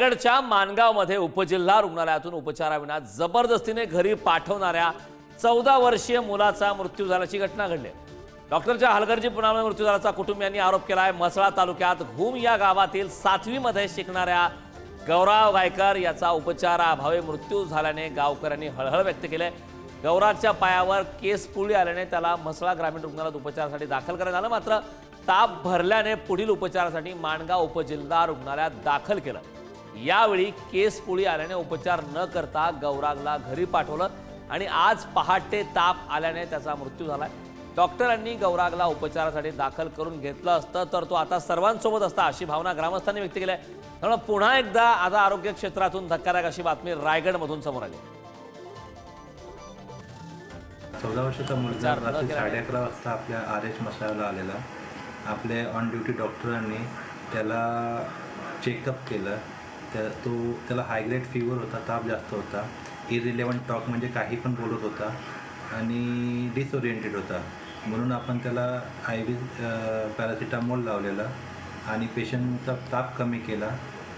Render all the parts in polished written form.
रायगडच्या माणगावमध्ये उपजिल्हा रुग्णालयातून उपचाराविना जबरदस्तीने घरी पाठवणाऱ्या 14 वर्षीय मुलाचा मृत्यू झाल्याची घटना घडली। डॉक्टरच्या हलगर्जीपणामुळे मृत्यू झाल्याचा कुटुंबियांनी आरोप केलाय। म्हसळा तालुक्यात घूम या गावातील 7वी मध्ये शिकणाऱ्या गौराव गायकर याचा उपचाराअभावी मृत्यू झाल्याने गावकऱ्यांनी हळहळ व्यक्त केली। गौराच्या पायावर केस पुळी आल्याने त्याला म्हसळा ग्रामीण रुग्णालयात उपचारासाठी दाखल करण्यात आलं, मात्र ताप भरल्याने पुढील उपचारासाठी माणगाव उपजिल्हा रुग्णालयात दाखल केलं। यावेळी केस पुळी आल्याने उपचार न करता गौरागला घरी पाठवलं आणि आज पहाटे ताप आल्याने त्याचा मृत्यू झालाय। डॉक्टरांनी गौरागला उपचारासाठी दाखल करून घेतलं असतं तर तो आता सर्वांसोबत असता, अशी भावना ग्रामस्थांनी व्यक्त केली आहे। त्यामुळे पुन्हा एकदा आता आरोग्य क्षेत्रातून धक्कादायक अशी बातमी रायगडमधून समोर आली। 14 वर्षाचा मुलगा रात्री 11:30 वाजता आपल्या RH मसाला आलेला। आपले ऑन ड्युटी डॉक्टरांनी त्याला चेकअप केलं। त्याला हाय ग्रेड फीवर होता, ताप जास्त होता, इरिलेव्हंट टॉक म्हणजे काही पण बोलत होता आणि डिसओरिएंटेड होता। म्हणून आपण त्याला IV पॅरासिटामॉल लावलेला आणि पेशंटचा ताप कमी केला।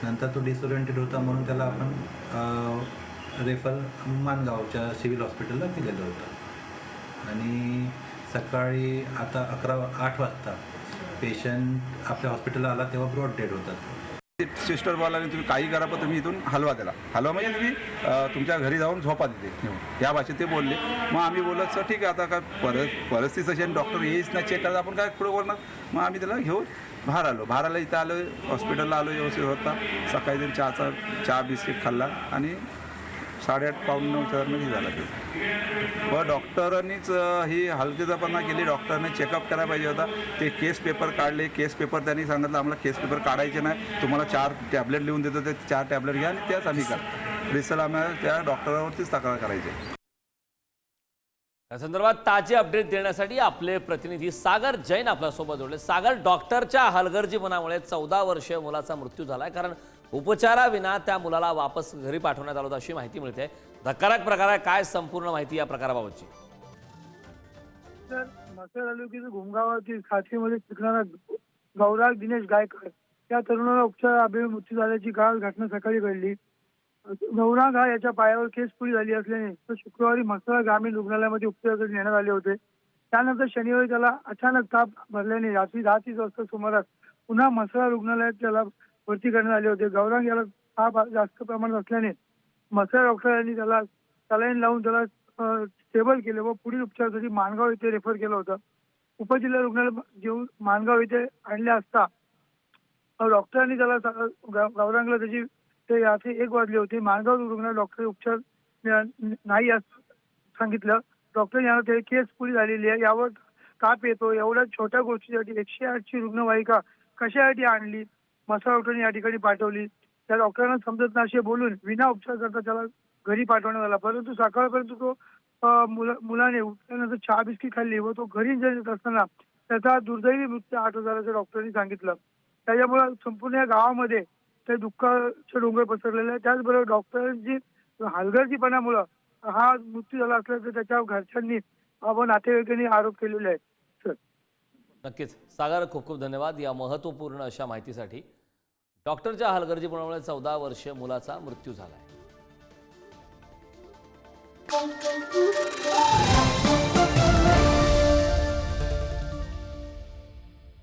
नंतर तो डिसओरिएंटेड होता म्हणून त्याला आपण रेफर माणगावच्या सिव्हिल हॉस्पिटलला केलेलं होतं आणि सकाळी आता 8 वाजता पेशंट आपल्या हॉस्पिटलला आला तेव्हा ब्रॉड डेड होता। सिस्टर बोलाने तुम्ही काही करा पण तुम्ही इथून हलवा त्याला, हलवा म्हणजे तुम्ही तुमच्या घरी जाऊन झोपा तिथे, या भाषेत ते बोलले। मग आम्ही बोललो सर ठीक आहे, आता काय परिस्थिती अशी डॉक्टर येईच नाही चेक करायला, आपण काय पुढे बोलणार। मग आम्ही त्याला घेऊन बाहेर आलो इथं आलो, हॉस्पिटलला आलो, व्यवस्थित होता। सकाळी तरी चहा बिस्किट खाल्ला आणि 8:30 पाऊण 9च्या दरम्यान झाला ते। व डॉक्टरांनीच ही हलगर्जीपणा केली। डॉक्टरने चेकअप करायला पाहिजे होता। ते केस पेपर काढले, केस पेपर त्यांनी सांगितलं आम्हाला केस पेपर काढायचे नाही, तुम्हाला 4 टॅबलेट लिहून देतो, ते 4 टॅबलेट घ्या आणि त्याच आम्ही करा। रिसल आम्हाला त्या डॉक्टरावरतीच तक्रार करायची। या संदर्भात ताजे अपडेट देण्यासाठी आपले प्रतिनिधी सागर जैन आपल्यासोबत जोडले। सागर, डॉक्टरच्या हलगर्जीपणामुळे 14 वर्षीय मुलाचा मृत्यू झालाय, कारण उपचाराविना त्या मुलाला वापस घरी पाठवण्यात आलं अशी माहिती मिळते। धक्कादायक प्रकार आहे, काय संपूर्ण माहिती या प्रकाराबाबतची? तर म्हसळा तालुक्यातील घुमगावातील 7वी मध्ये शिकणारा गौराग दिनेश गायकर या तरुणाला उपचाराअभावी मृत्यू झाल्याची काल घटना सकाळी घडली। गौराग हा याच्या पायावर केस पुळी झाली असल्याने तो शुक्रवारी म्हसळा ग्रामीण रुग्णालयामध्ये उपचारासाठी नेण्यात आले होते। त्यानंतर शनिवारी त्याला अचानक ताप भरल्याने रात्री 10:30 वाजता सुमारास पुन्हा म्हसळा रुग्णालयात त्याला भरती करण्यात आले होते। गौरांग याला ताप जास्त प्रमाणात असल्याने म्हसळा डॉक्टरांनी त्याला सलाईन लावून त्याला स्टेबल केले व पुढील उपचारासाठी माणगाव येथे रेफर केलं होतं। उपजिल्हा रुग्णालय घेऊन माणगाव येथे आणले असता डॉक्टरांनी त्याला गौरांगला त्याची ते रात्री 1 वाजले होते। माणगाव रुग्णालयात डॉक्टर उपचार नाही असं सांगितलं। डॉक्टर यांना ते केस पुळी झालेली आहे, यावर ताप येतो, एवढ्या छोट्या गोष्टीसाठी 108 ची रुग्णवाहिका कशासाठी आणली, म्हसळा डॉक्टरांनी या ठिकाणी पाठवली। त्या डॉक्टरांना समजत नाही असे बोलून विना उपचार करता त्याला घरी पाठवण्यात आला। परंतु सकाळपर्यंत तो मुलाने उठल्यानंतर चहा बिस्किट खाल्ली व तो घरी जात असताना त्याचा दुर्दैवी मृत्यू 8 हजाराच्या डॉक्टरांनी सांगितलं। त्याच्यामुळे संपूर्ण या गावामध्ये ते दुःखाचे डोंगर पसरलेले आहे। त्याचबरोबर डॉक्टरांची हलगर्जीपणामुळे हा मृत्यू झाला असल्याचं त्याच्या घरच्यांनी व नातेवाईकांनी आरोप केलेले आहेत। नक्कीच सागर, खूप खूप धन्यवाद या महत्त्वपूर्ण अशा माहितीसाठी। डॉक्टरच्या हलगर्जीपणामुळे 14 वर्षीय मुलाचा मृत्यू झालाय।